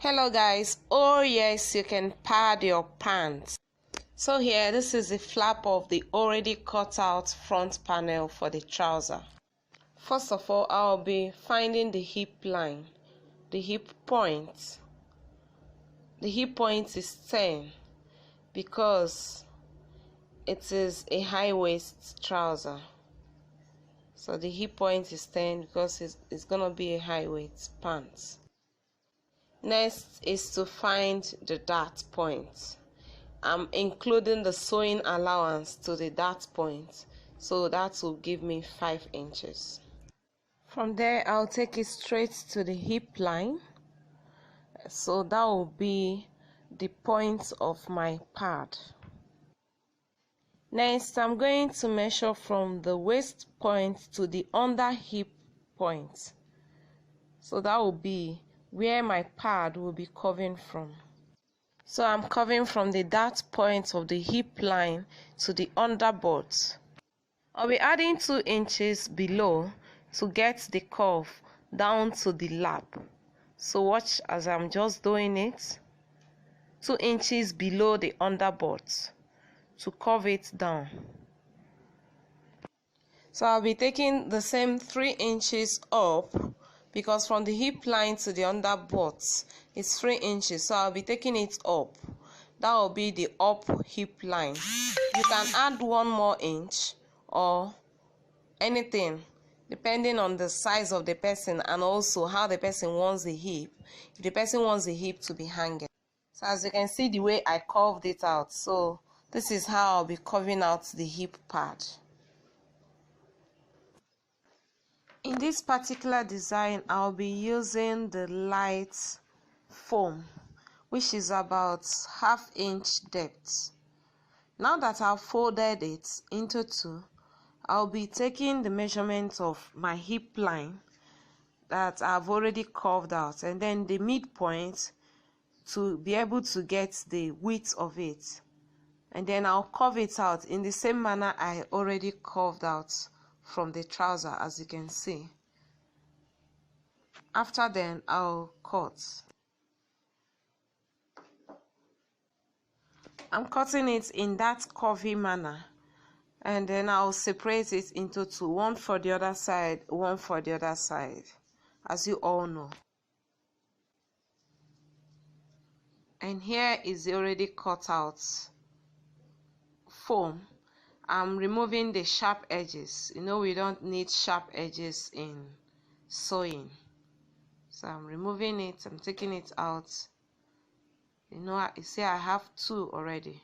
Hello guys, oh yes, you can pad your pants. So here, this is the flap of the already cut out front panel for the trouser. First of all, I'll be finding the hip line, the hip point. The hip point is 10 because it is a high waist trouser. So the hip point is 10 because it's gonna be a high waist pants. Next is to find the dart point. I'm including the sewing allowance to the dart point, so that will give me 5 inches. From there, I'll take it straight to the hip line, so that will be the point of my pad. Next, I'm going to measure from the waist point to the under hip point, so that will be where my pad will be curving from. So I'm curving from the dart point of the hip line to the underbutt. I'll be adding 2 inches below to get the curve down to the lap. So watch as I'm just doing it. 2 inches below the underbutt to curve it down. So I'll be taking the same 3 inches up, because from the hip line to the underbutt it's 3 inches, so I'll be taking it up. That will be the up hip line. You can add 1 more inch or anything depending on the size of the person and also how the person wants the hip. If the person wants the hip to be hanging. So as you can see the way I curved it out, so this is how I'll be curving out the hip pad. In this particular design, I'll be using the light foam, which is about 1/2 inch depth. Now that I've folded it into 2, I'll be taking the measurement of my hip line that I've already curved out, and then the midpoint to be able to get the width of it, and then I'll curve it out in the same manner I already curved out from the trouser, as you can see. After then, I'll cut. I'm cutting it in that curvy manner, and then I'll separate it into 2, one for the other side, one for the other side, as you all know. And here is the already cut out foam. I'm removing the sharp edges. You know, we don't need sharp edges in sewing. So I'm removing it, I'm taking it out. You know, you see I have 2 already.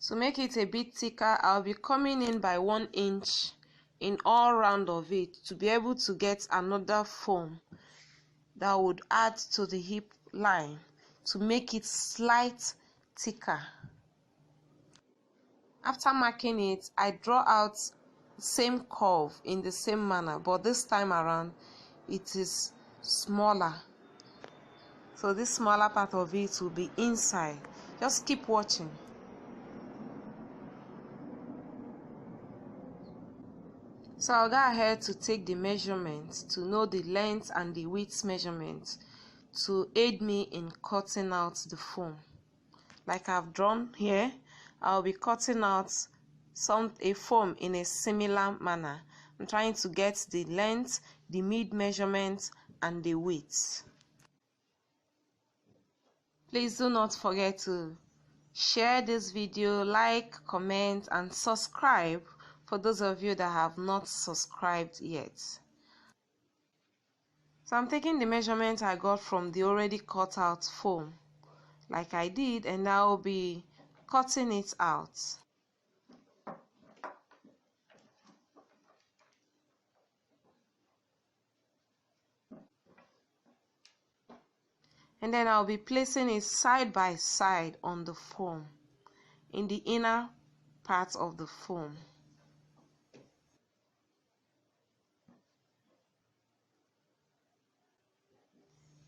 To make it a bit thicker, I'll be coming in by 1 inch in all round of it to be able to get another foam that would add to the hip line to make it slight thicker. After marking it, I draw out the same curve in the same manner, but this time around it is smaller. So this smaller part of it will be inside. Just keep watching. So I'll go ahead to take the measurement to know the length and the width measurement to aid me in cutting out the foam. Like I've drawn here, I'll be cutting out a foam in a similar manner. I'm trying to get the length, the mid measurement, and the width. Please do not forget to share this video, like, comment, and subscribe for those of you that have not subscribed yet. So I'm taking the measurement I got from the already cut out foam, like I did, and I'll be cutting it out. And then I'll be placing it side by side on the foam, in the inner part of the foam.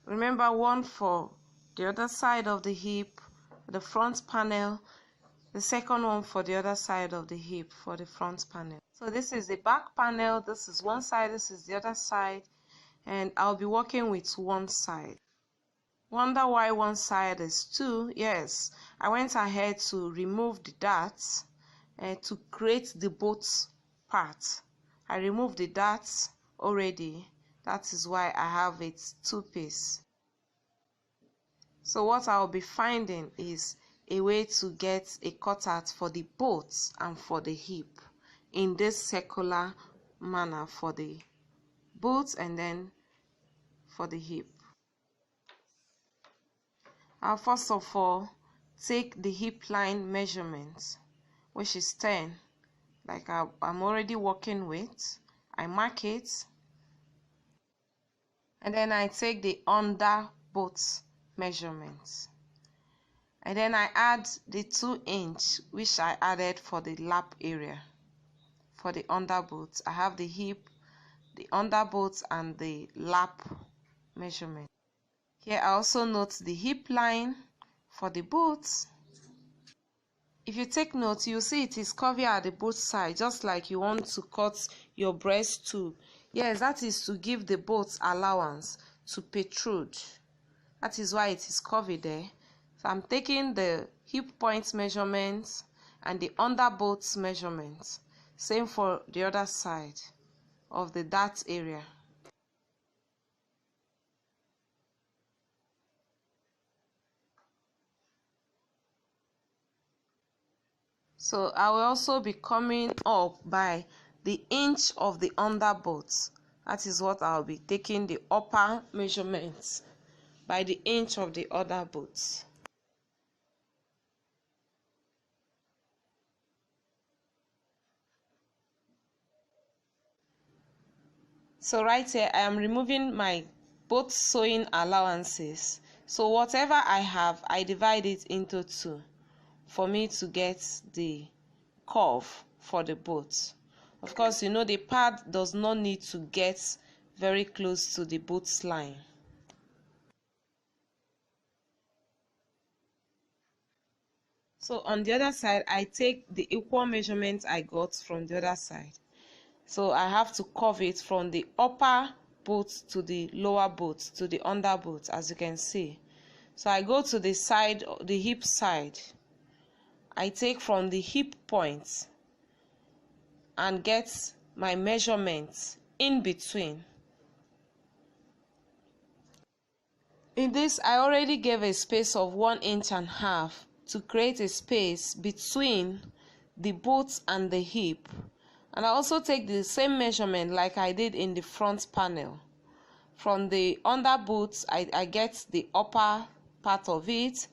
Remember, 1 for the other side of the hip, the front panel, the second one for the other side of the hip for the front panel. So this is the back panel, this is one side, this is the other side, and I'll be working with one side. Wonder why one side is 2? Yes, I went ahead to remove the darts to create the both part. I removed the darts already. That is why I have it 2-piece. So what I'll be finding is a way to get a cutout for the both and for the hip in this circular manner for the both and then for the hip. I'll first of all take the hip line measurement, which is 10, like I'm already working with. I mark it, and then I take the under both measurements, and then I add the 2-inch which I added for the lap area. For the under both, I have the hip, the under both, and the lap measurement. Here I also note the hip line for the both. If you take note, you see it is curvy at the both sides, just like you want to cut your breast tube. Yes, that is to give the both allowance to protrude. That is why it is curvy there. So I'm taking the hip point measurements and the under both measurements. Same for the other side of the dart area. So I will also be coming up by the inch of the under both. That is what I'll be taking the upper measurements by the inch of the other both. So right here I am removing my both sewing allowances. So whatever I have, I divide it into 2 for me to get the curve for the both. Of course, you know the pad does not need to get very close to the both line. So on the other side, I take the equal measurement I got from the other side. So I have to curve it from the upper both to the lower both to the under both, as you can see. So I go to the side, the hip side. I take from the hip point and get my measurements in between. In this, I already gave a space of 1.5 inches to create a space between the both and the hip. And I also take the same measurement like I did in the front panel. From the under boot, I get the upper part of it.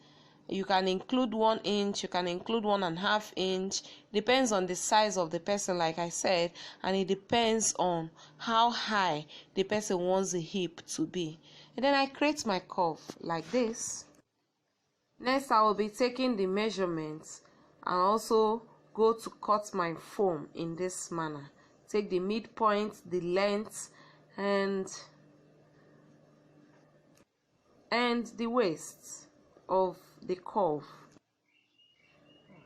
You can include 1 inch, you can include 1.5 inch. Depends on the size of the person, like I said, and it depends on how high the person wants the hip to be. And then I create my curve like this. Next, I will be taking the measurements and also go to cut my foam in this manner. Take the midpoint, the length, and the waist of the curve.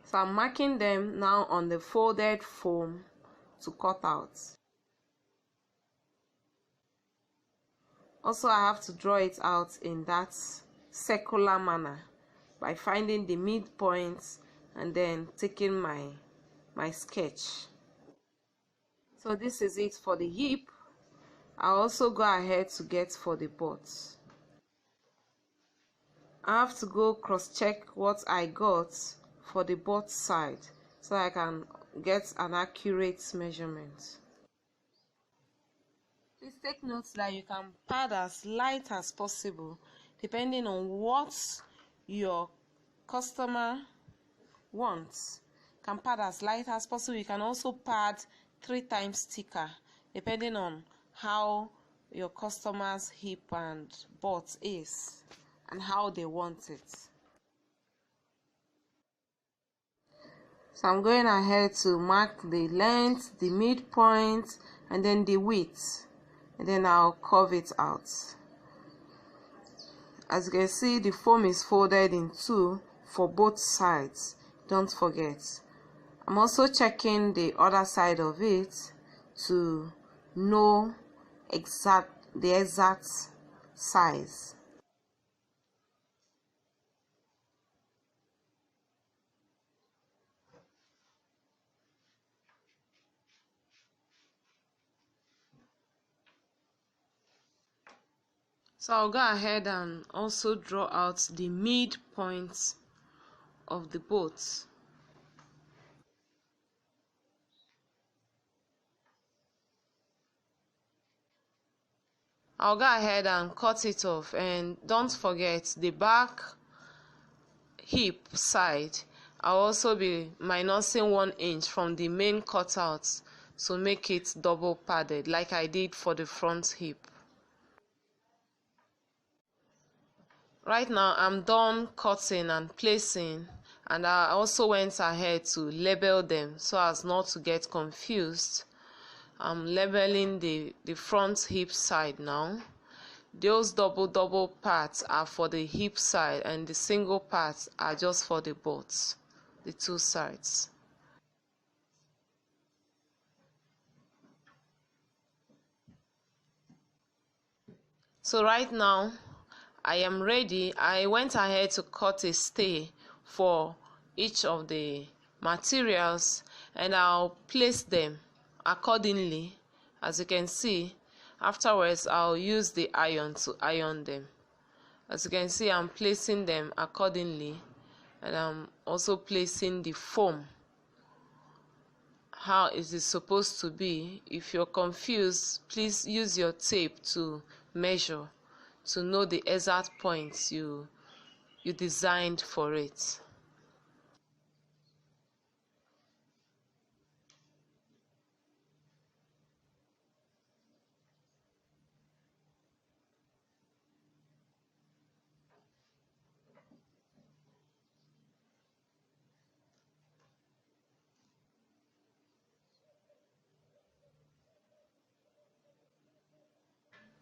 So I'm marking them now on the folded foam to cut out. Also, I have to draw it out in that circular manner by finding the midpoint and then taking my sketch. So this is it for the hip. I'll also go ahead to get for the butt. I have to go cross-check what I got for the butt side so I can get an accurate measurement. Please take note that you can pad as light as possible depending on what your customer wants. You can pad as light as possible. You can also pad 3 times thicker depending on how your customer's hip and butt is and how they want it. So I'm going ahead to mark the length, the midpoint, and then the width, and then I'll curve it out. As you can see, the foam is folded in 2 for both sides. Don't forget. I'm also checking the other side of it to know the exact size. So I'll go ahead and also draw out the midpoint of the boat. I'll go ahead and cut it off, and don't forget the back hip side. I'll also be minusing 1 inch from the main cutout to make it double padded like I did for the front hip. Right now I'm done cutting and placing, and I also went ahead to label them so as not to get confused. I'm labeling the front hip side now. Those double parts are for the hip side, and the single parts are just for the boats, the two sides. So right now I am ready. I went ahead to cut a stay for each of the materials, and I'll place them accordingly. As you can see, afterwards I'll use the iron to iron them. As you can see, I'm placing them accordingly, and I'm also placing the foam how it is supposed to be. If you're confused, please use your tape to measure to know the exact points you designed for it.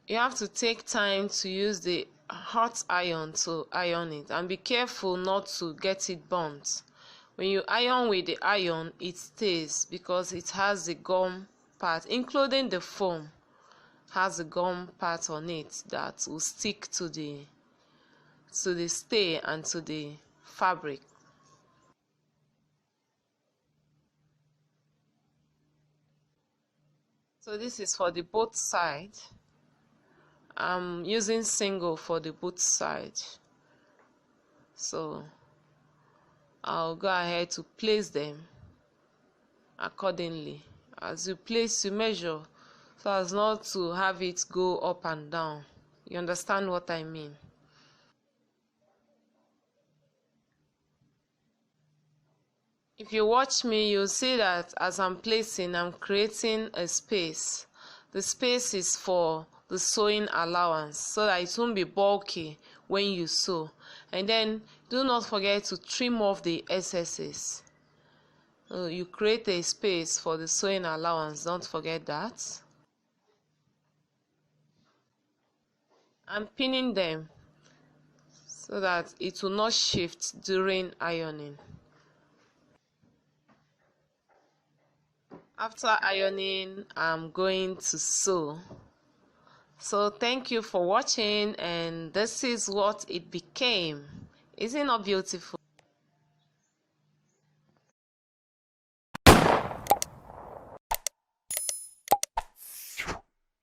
You have to take time to use the hot iron to iron it, and be careful not to get it burnt. When you iron with the iron, it stays because it has the gum part, including the foam has a gum part on it that will stick to the stay and to the fabric. So this is for the both side. I'm using single for the both side, so I'll go ahead to place them accordingly. As you place, you measure so as not to have it go up and down. You understand what I mean? If you watch me, you'll see that as I'm placing, I'm creating a space. The space is for the sewing allowance so that it won't be bulky when you sew. And then do not forget to trim off the excesses. You create a space for the sewing allowance, don't forget that. I'm pinning them so that it will not shift during ironing. After ironing, I'm going to sew. So thank you for watching, and this is what it became. Isn't it beautiful?